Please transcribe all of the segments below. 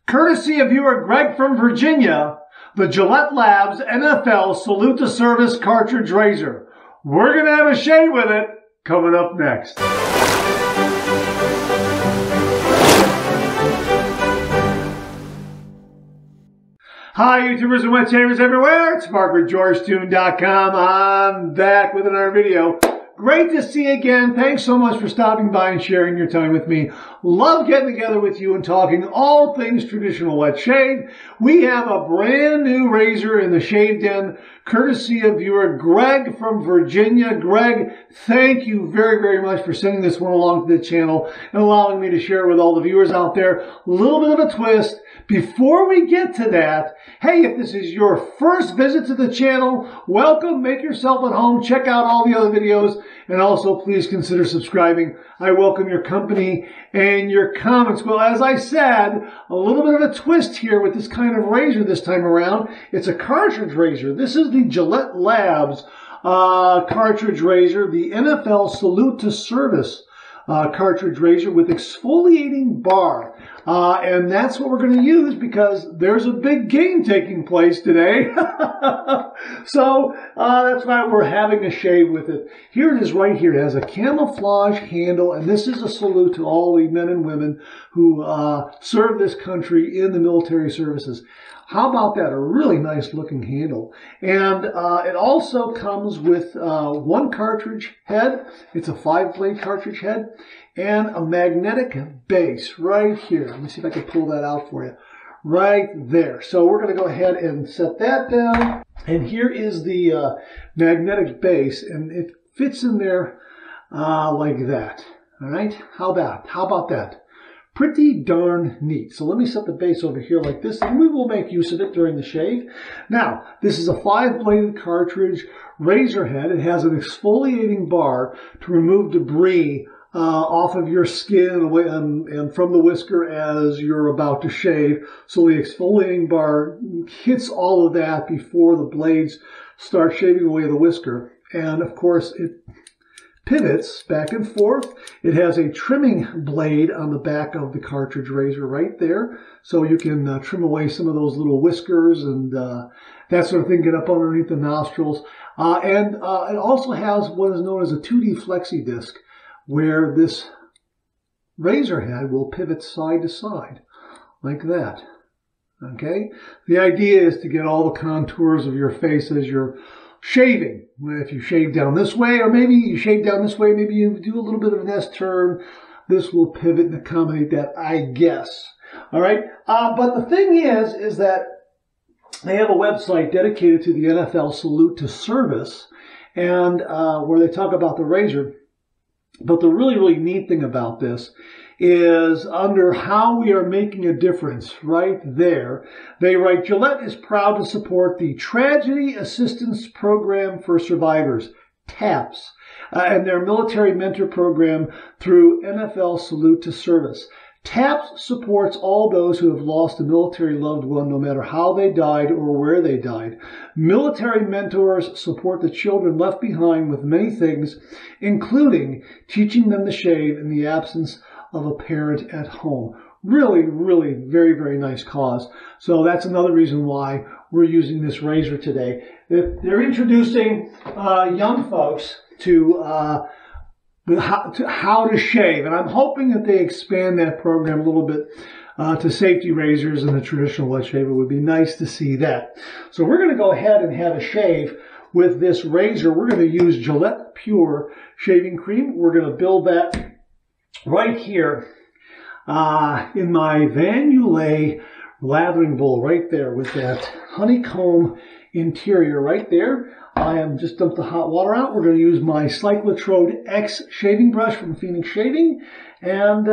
Courtesy of viewer Greg from Virginia, the Gillette Labs NFL Salute to Service Cartridge Razor. We're going to have a shave with it coming up next. Hi, YouTubers and wet shavers everywhere. It's Mark with GeorgeTune.com. I'm back with another video. Great to see you again. Thanks so much for stopping by and sharing your time with me. Love getting together with you and talking all things traditional wet shave. We have a brand new razor in the shave den, courtesy of viewer Greg from Virginia. Greg, thank you very, very much for sending this one along to the channel and allowing me to share with all the viewers out there. A little bit of a twist. Before we get to that, hey, if this is your first visit to the channel, welcome, make yourself at home, check out all the other videos, and also please consider subscribing. I welcome your company and your comments. Well, as I said, a little bit of a twist here with this kind of razor this time around. It's a cartridge razor. This is the Gillette Labs cartridge razor, the NFL Salute to Service cartridge razor with exfoliating bar. And that's what we're going to use because there's a big game taking place today. So that's why we're having a shave with it. Here it is right here. It has a camouflage handle, and this is a salute to all the men and women who serve this country in the military services. How about that? A really nice looking handle. And it also comes with one cartridge head. It's a 5-blade cartridge head and a magnetic base right here. Let me see if I can pull that out for you. Right there. So we're going to go ahead and set that down. And here is the magnetic base, and it fits in there like that. All right? How about that? Pretty darn neat. So let me set the base over here like this, and we will make use of it during the shave. Now, this is a 5-bladed cartridge razor head. It has an exfoliating bar to remove debris off of your skin and from the whisker as you're about to shave. So the exfoliating bar hits all of that before the blades start shaving away the whisker. And of course, it pivots back and forth. It has a trimming blade on the back of the cartridge razor right there, so you can trim away some of those little whiskers and that sort of thing, get up underneath the nostrils. And it also has what is known as a 2D flexi disc, where this razor head will pivot side to side like that. Okay? The idea is to get all the contours of your face as you're shaving. If you shave down this way, or maybe you shave down this way, maybe you do a little bit of an S turn, this will pivot and accommodate that, I guess. All right? But the thing is that they have a website dedicated to the NFL Salute to Service, and where they talk about the razor. But the really, really neat thing about this is under how we are making a difference right there. They write, Gillette is proud to support the Tragedy Assistance Program for Survivors, TAPS, and their military mentor program through NFL Salute to Service. TAPS supports all those who have lost a military loved one, no matter how they died or where they died. Military mentors support the children left behind with many things, including teaching them to shave in the absence of a parent at home. Really, really very, very nice cause. So that's another reason why we're using this razor today. They're introducing young folks to how to shave, and I'm hoping that they expand that program a little bit to safety razors and the traditional wet shave. It would be nice to see that. So we're going to go ahead and have a shave with this razor. We're going to use Gillette Pure shaving cream. We're going to build that right here in my Vanulay lathering bowl right there with that honeycomb interior right there. I am just dumped the hot water out. We're going to use my Cyclotrode X shaving brush from Phoenix Shaving. And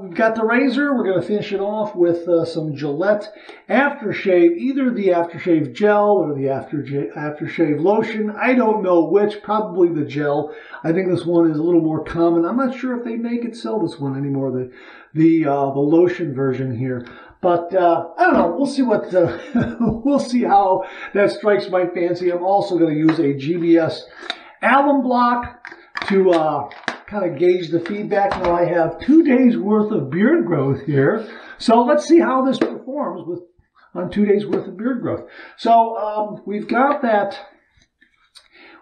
we've got the razor. We're going to finish it off with some Gillette aftershave, either the aftershave gel or the aftershave lotion. I don't know which, probably the gel. I think this one is a little more common. I'm not sure if they sell this one anymore, the lotion version here. But I don't know. We'll see what we'll see how that strikes my fancy. I'm also going to use a GBS alum block to kind of gauge the feedback. Now I have 2 days worth of beard growth here, so let's see how this performs. forms on 2 days worth of beard growth. So we've got that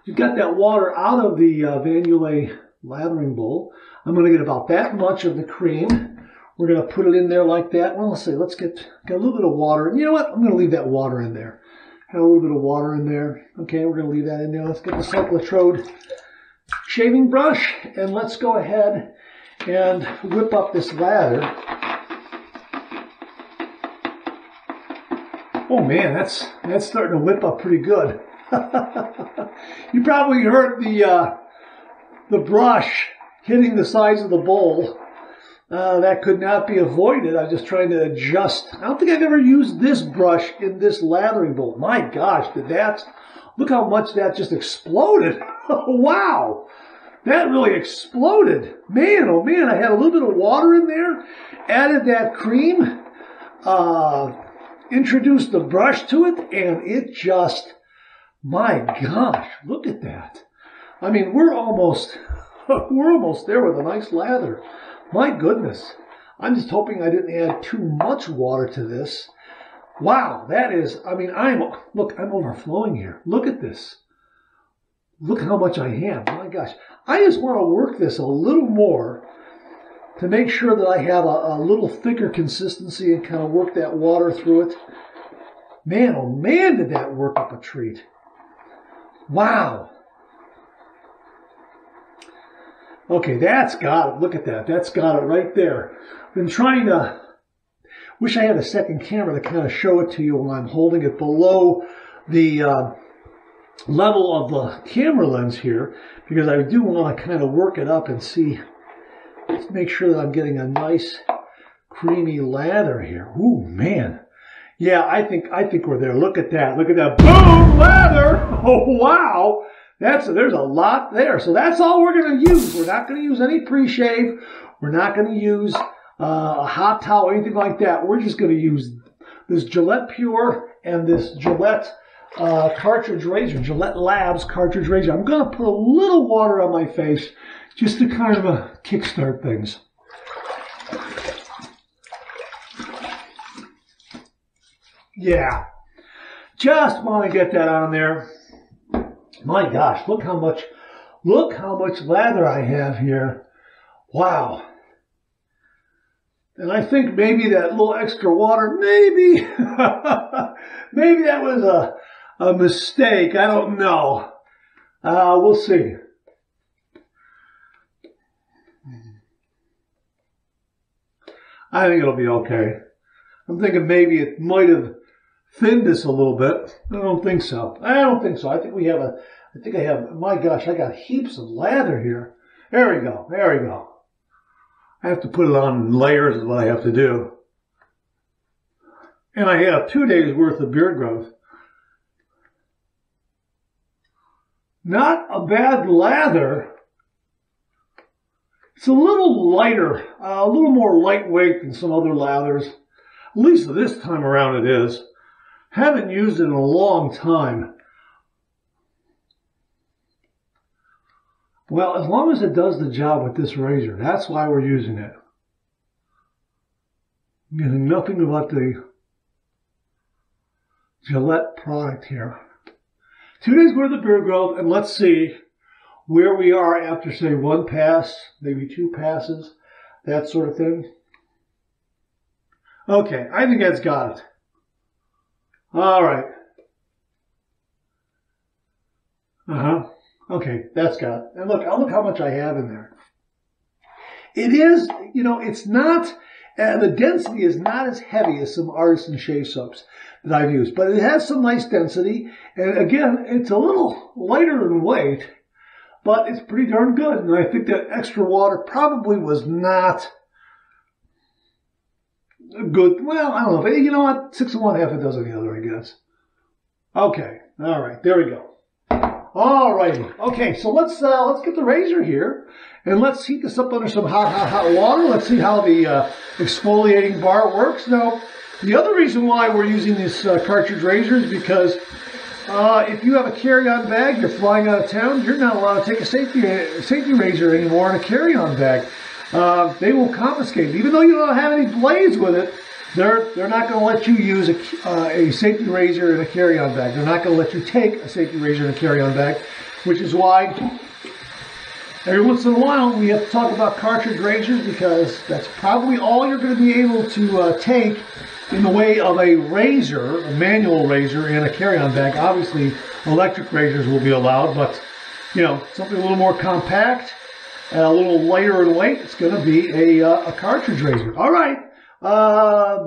water out of the Vanulay lathering bowl. I'm going to get about that much of the cream. We're going to put it in there like that. Well, let's get a little bit of water. And you know what? I'm going to leave that water in there. Have a little bit of water in there. Okay, we're going to leave that in there. Let's get the Cyclotrode shaving brush, and let's go ahead and whip up this lather. Oh man, that's starting to whip up pretty good. You probably heard the brush hitting the sides of the bowl. That could not be avoided. I'm just trying to adjust. I don't think I've ever used this brush in this lathering bowl. My gosh, look how much that just exploded. Wow, that really exploded. Man, oh man, I had a little bit of water in there, added that cream, introduced the brush to it, and it just, my gosh, look at that. I mean, we're almost there with a nice lather. My goodness. I'm just hoping I didn't add too much water to this. Wow, that is, I mean, I'm overflowing here. Look at this. Look how much I have. My gosh. I just want to work this a little more to make sure that I have a little thicker consistency and kind of work that water through it. Man, oh man, did that work up a treat. Wow. Okay, that's got it. Look at that. That's got it right there. Been trying to, wish I had a second camera to kind of show it to you when I'm holding it below the level of the camera lens here, because I do want to kind of work it up and see, let's make sure that I'm getting a nice creamy lather here. Ooh, man. Yeah, I think we're there. Look at that. Look at that. Boom, lather. Oh, wow. There's a lot there. So that's all we're going to use. We're not going to use any pre-shave. We're not going to use a hot towel or anything like that. We're just going to use this Gillette Pure and this Gillette Cartridge Razor, Gillette Labs Cartridge Razor. I'm going to put a little water on my face just to kind of kickstart things. Yeah, just want to get that on there. My gosh, look how much lather I have here. Wow. And I think maybe that little extra water, maybe that was a mistake. I don't know. We'll see. I think it'll be okay. I'm thinking maybe it might have thinned this a little bit. I don't think so. I think I have, my gosh, I got heaps of lather here. There we go. There we go. I have to put it on in layers is what I have to do. And I have 2 days worth of beard growth. Not a bad lather. It's a little lighter, a little more lightweight than some other lathers. At least this time around it is. Haven't used it in a long time. Well, as long as it does the job with this razor, that's why we're using it. Getting nothing about the Gillette product here. 2 days worth of beard growth, and let's see where we are after, say, 1 pass, maybe 2 passes, that sort of thing. Okay, I think that's got it. All right. Okay, that's got it. And look how much I have in there. It is, you know, it's not, the density is not as heavy as some artisan shave soaps that I've used, but it has some nice density. And again, it's a little lighter in weight, but it's pretty darn good. And I think that extra water probably was not good. Well, I don't know. But you know what? 6 of one, half a dozen of the other, I guess. Okay. All right. There we go. All righty. Okay. So let's get the razor here and let's heat this up under some hot water. Let's see how the exfoliating bar works. Now, the other reason why we're using this cartridge razor is because if you have a carry-on bag, you're flying out of town, you're not allowed to take a safety razor anymore in a carry-on bag. They will confiscate it. Even though you don't have any blades with it, They're not going to let you use a safety razor in a carry-on bag. They're not going to let you take a safety razor in a carry-on bag, which is why every once in a while we have to talk about cartridge razors, because that's probably all you're going to be able to take in the way of a razor, a manual razor in a carry-on bag. Obviously, electric razors will be allowed, but you know, something a little more compact and a little lighter in weight, it's going to be a cartridge razor. All right.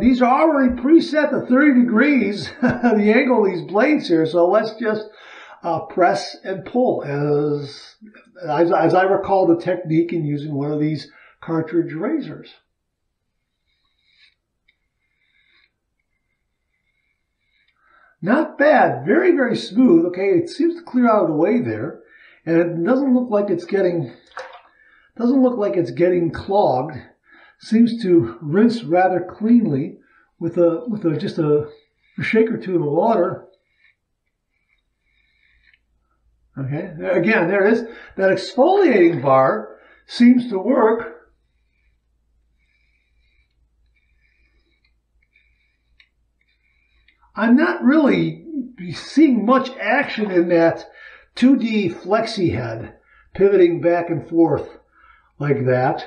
These are already preset to 30 degrees, the angle of these blades here, so let's just press and pull as I recall the technique in using one of these cartridge razors. Not bad, very, very smooth. Okay, it seems to clear out of the way there, and it doesn't look like it's getting clogged. Seems to rinse rather cleanly with just a shake or two of water. Okay, again, there it is. That exfoliating bar seems to work. I'm not really seeing much action in that 2D flexi head pivoting back and forth like that.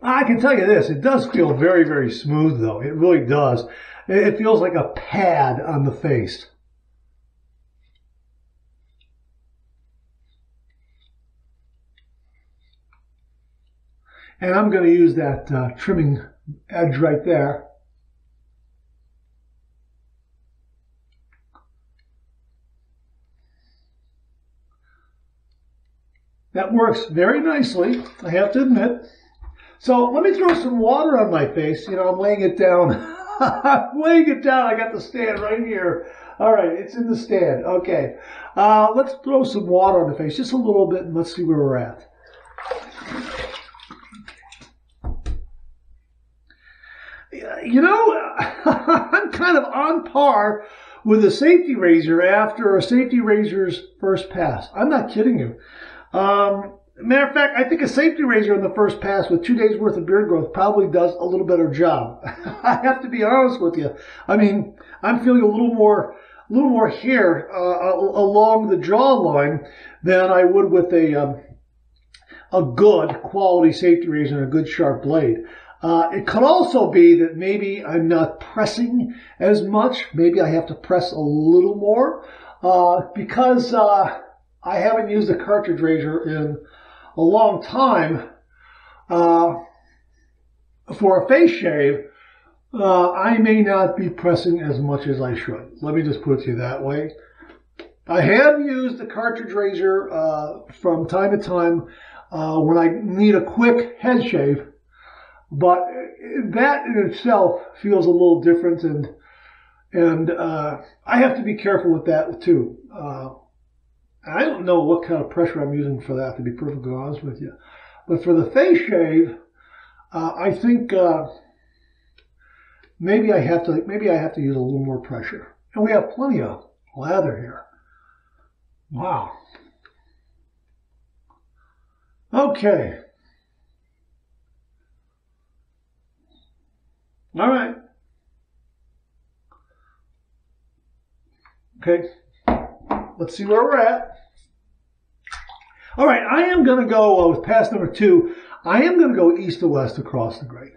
I can tell you this, it does feel very, very smooth though. It really does. It feels like a pad on the face. And I'm going to use that trimming edge right there. That works very nicely, I have to admit. So let me throw some water on my face. You know, I'm laying it down. I'm laying it down. I got the stand right here. All right, it's in the stand. Okay. Let's throw some water on the face, just a little bit, and let's see where we're at. You know, I'm kind of on par with a safety razor after a safety razor's first pass. I'm not kidding you. Matter of fact, I think a safety razor in the first pass with 2 days worth of beard growth probably does a little better job. I have to be honest with you. I mean, I'm feeling a little more hair along the jawline than I would with a good quality safety razor and a good sharp blade. It could also be that maybe I'm not pressing as much. Maybe I have to press a little more because I haven't used a cartridge razor in a long time. For a face shave, I may not be pressing as much as I should. Let me just put it to you that way. I have used the cartridge razor from time to time when I need a quick head shave, but that in itself feels a little different, and I have to be careful with that too. I don't know what kind of pressure I'm using for that, to be perfectly honest with you. But for the face shave, I think maybe I have to use a little more pressure. And we have plenty of lather here. Wow. Okay. All right. Okay. Let's see where we're at. All right, I am going to go with pass number 2. I am going to go east to west across the grate.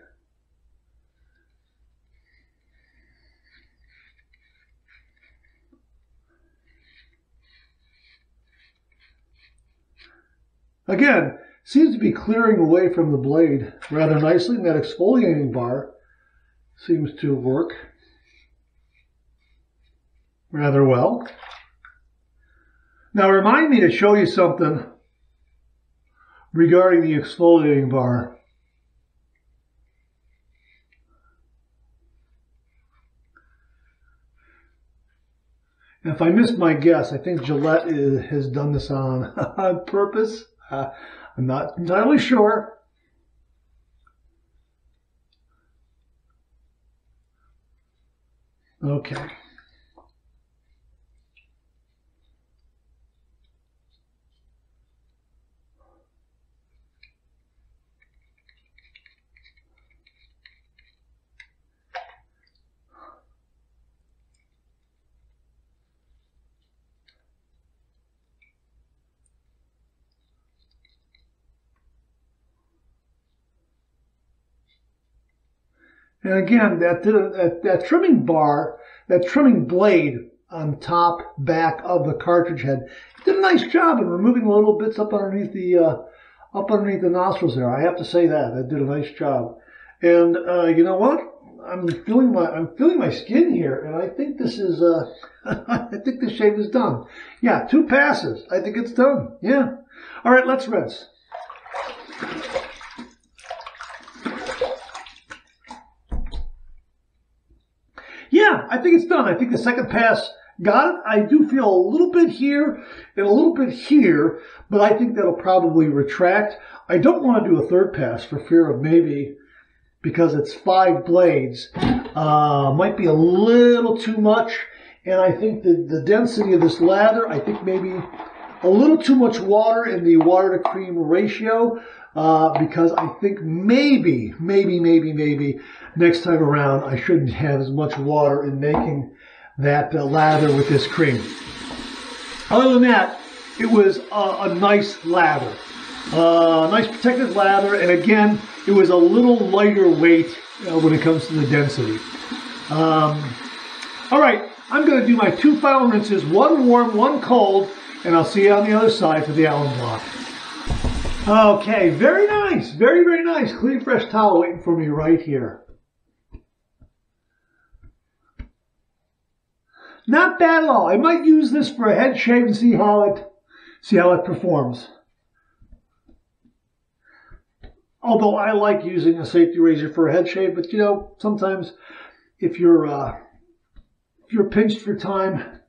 Again, seems to be clearing away from the blade rather nicely. And that exfoliating bar seems to work rather well. Now remind me to show you something regarding the exfoliating bar. And if I missed my guess, I think Gillette has done this on purpose. I'm not entirely sure. Okay. And again, that trimming bar, that trimming blade on the top back of the cartridge head did a nice job in removing the little bits up underneath the nostrils there. I have to say that did a nice job. And you know what? I'm feeling my skin here, and I think this is I think this shave is done. Yeah, 2 passes. I think it's done. Yeah. All right, let's rinse. Yeah, I think it's done. I think the second pass got it. I do feel a little bit here and a little bit here, but I think that'll probably retract. I don't want to do a third pass for fear of maybe, because it's 5 blades, might be a little too much. And I think the density of this lather, I think maybe a little too much water in the water to cream ratio, because I think maybe next time around I shouldn't have as much water in making that lather with this cream. Other than that, it was a nice lather, nice protective lather, and again, it was a little lighter weight when it comes to the density. All right, I'm going to do my 2 final rinses, 1 warm, 1 cold, and I'll see you on the other side for the Allen block. Okay, very nice, very, very nice. Clean, fresh towel waiting for me right here. Not bad at all. I might use this for a head shave and see how it performs. Although I like using a safety razor for a head shave, but you know, sometimes if you're pinched for time,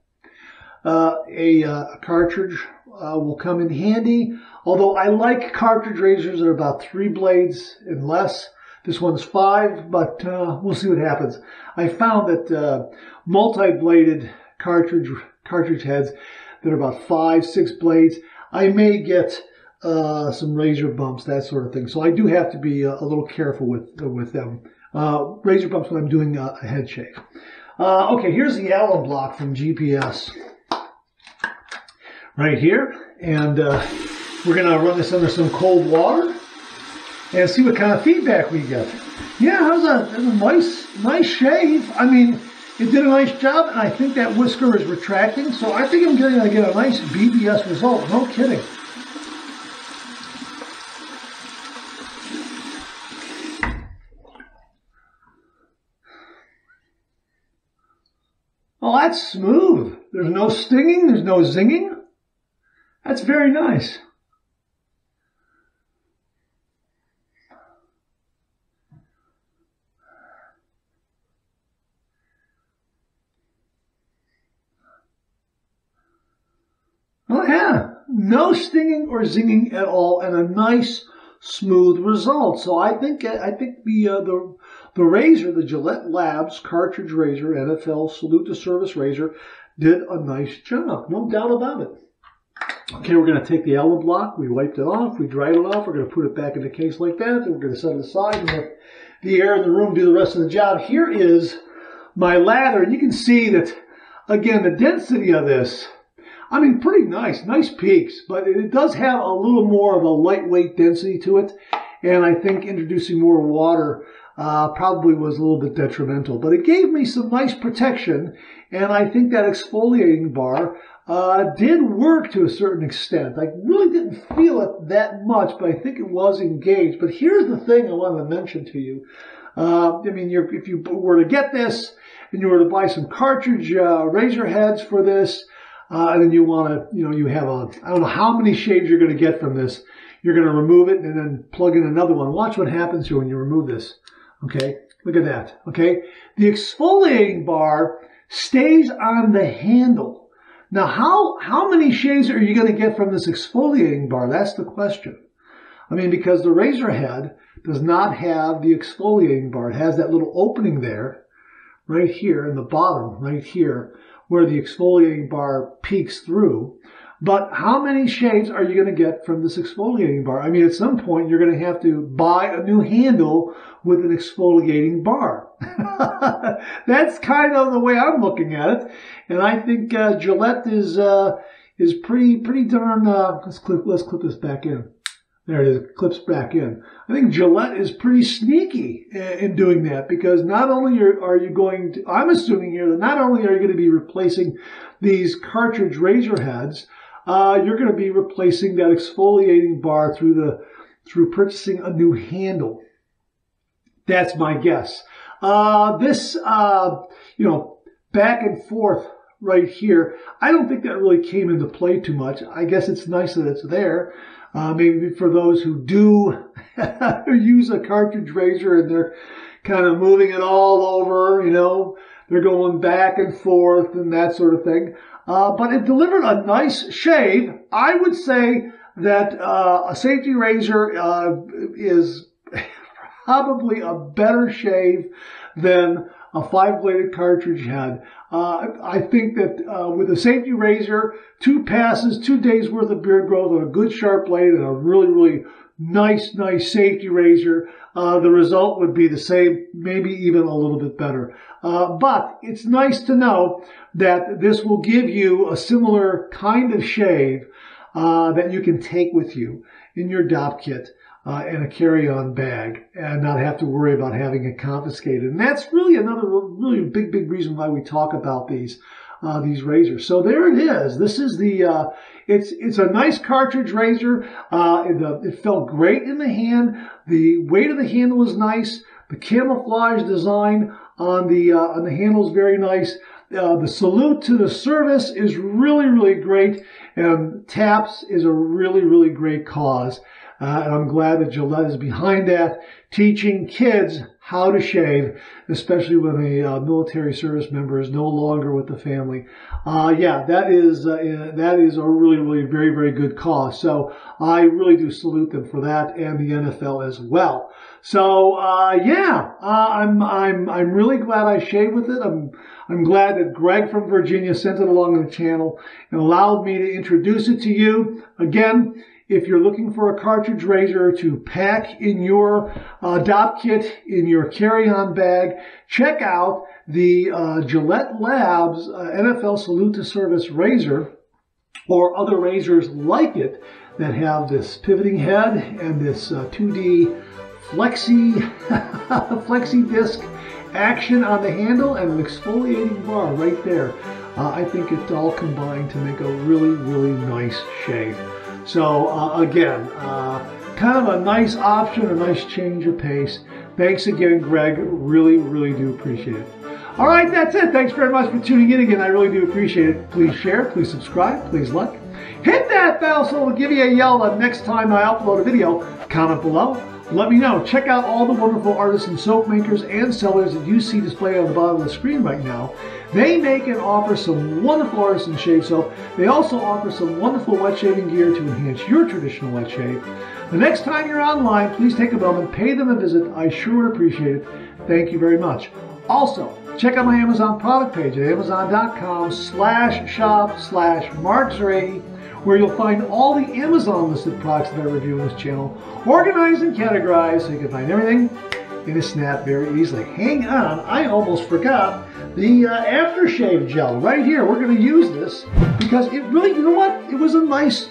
a cartridge will come in handy. Although I like cartridge razors that are about 3 blades and less. This one's 5, but we'll see what happens. I found that multi-bladed cartridge heads that are about 5, 6 blades, I may get some razor bumps, that sort of thing. So I do have to be a little careful with them. Razor bumps when I'm doing a head shave. Okay, here's the Allen block from GPS. Right here. And we're going to run this under some cold water and see what kind of feedback we get. Yeah, that was a nice shave. I mean, it did a nice job, and I think that whisker is retracting, so I think I'm going to get a nice BBS result. No kidding. Oh, that's smooth. There's no stinging. There's no zinging. That's very nice. Oh yeah, no stinging or zinging at all, and a nice smooth result. So I think the razor, the Gillette Labs Cartridge Razor NFL Salute to Service Razor, did a nice job. No doubt about it. Okay, we're going to take the Allen block. We wiped it off. We dried it off. We're going to put it back in the case like that. Then we're going to set it aside and let the air in the room do the rest of the job. Here is my lather. And you can see that, again, the density of this, I mean, pretty nice. Nice peaks. But it does have a little more of a lightweight density to it. And I think introducing more water probably was a little bit detrimental. But it gave me some nice protection. And I think that exfoliating bar did work to a certain extent. I really didn't feel it that much, but I think it was engaged. But here's the thing I wanted to mention to you. I mean, if you were to get this and you were to buy some cartridge razor heads for this, and then you want to, you have I don't know how many shaves you're going to get from this. You're going to remove it and then plug in another one. Watch what happens here when you remove this. Okay, look at that. Okay, the exfoliating bar stays on the handle. Now, how many shaves are you going to get from this exfoliating bar? That's the question. I mean, because the razor head does not have the exfoliating bar. It has that little opening there, right here in the bottom, right here, where the exfoliating bar peeks through. But how many shaves are you going to get from this exfoliating bar? I mean, at some point, you're going to have to buy a new handle with an exfoliating bar. That's kind of the way I'm looking at it. And I think Gillette is pretty darn, let's clip this back in. There it is, it clips back in. I think Gillette is pretty sneaky in doing that, because not only are you going to, I'm assuming here that not only are you going to be replacing these cartridge razor heads, you're going to be replacing that exfoliating bar through purchasing a new handle. That's my guess. This, back and forth right here, I don't think that really came into play too much. I guess it's nice that it's there. Maybe for those who do use a cartridge razor and they're kind of moving it all over, they're going back and forth and that sort of thing. But it delivered a nice shave. I would say that a safety razor is probably a better shave than a 5-bladed cartridge head. I think that with a safety razor, 2 passes, 2 days worth of beard growth on a good sharp blade and a really, really nice safety razor, the result would be the same, maybe even a little bit better. But it's nice to know that this will give you a similar kind of shave that you can take with you in your DOP kit in a carry-on bag and not have to worry about having it confiscated. And that's really another really big reason why we talk about these razors. So there it is. This is the, it's a nice cartridge razor. It felt great in the hand. The weight of the handle is nice. The camouflage design on the handle is very nice. The salute to the service is really great. And TAPS is a really great cause. And I'm glad that Gillette is behind that, teaching kids how to shave, especially when a military service member is no longer with the family. That is a really very good cause. So I really do salute them for that, and the NFL as well. So I'm really glad I shaved with it. I'm glad that Greg from Virginia sent it along the channel and allowed me to introduce it to you. Again, if you're looking for a cartridge razor to pack in your DOP kit, in your carry-on bag, check out the Gillette Labs NFL Salute to Service razor, or other razors like it that have this pivoting head and this 2D flexi disc action on the handle and an exfoliating bar right there. I think it's all combined to make a really nice shave. So again, kind of a nice option, a nice change of pace. Thanks again, Greg. Really do appreciate it. All right, that's it. Thanks very much for tuning in again. I really do appreciate it. Please share, please subscribe, please like. Hit that bell so it'll give you a yell the next time I upload a video. Comment below. Let me know. Check out all the wonderful artisan soap makers and sellers that you see displayed on the bottom of the screen right now. They make and offer some wonderful artisan shave soap. They also offer some wonderful wet shaving gear to enhance your traditional wet shave. The next time you're online, please take a moment, pay them a visit. I sure would appreciate it. Thank you very much. Also, check out my Amazon product page at amazon.com/shop/markser80, where you'll find all the Amazon listed products that I review on this channel, organized and categorized so you can find everything in a snap very easily. Hang on, I almost forgot the aftershave gel right here. We're going to use this because it really, you know what? It was a nice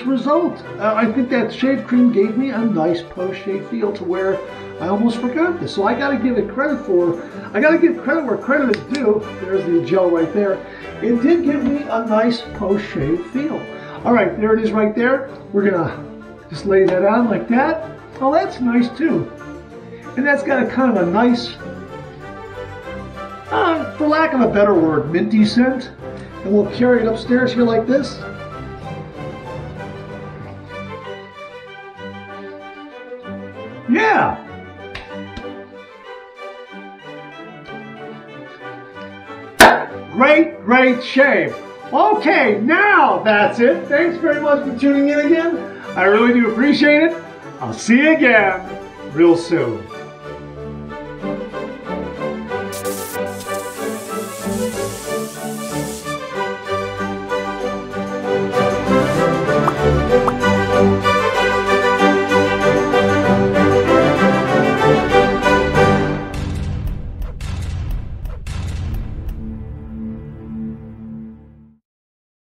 result. I think that shave cream gave me a nice post-shave feel to where I almost forgot this. So I got to give credit where credit is due. There's the gel right there. It did give me a nice post-shave feel. All right, there it is right there. We're going to just lay that on like that. Oh, that's nice too. And that's got a kind of a nice, for lack of a better word, minty scent. And we'll carry it upstairs here like this. Yeah. Great shave. Okay, now that's it. Thanks very much for tuning in again. I really do appreciate it. I'll see you again real soon.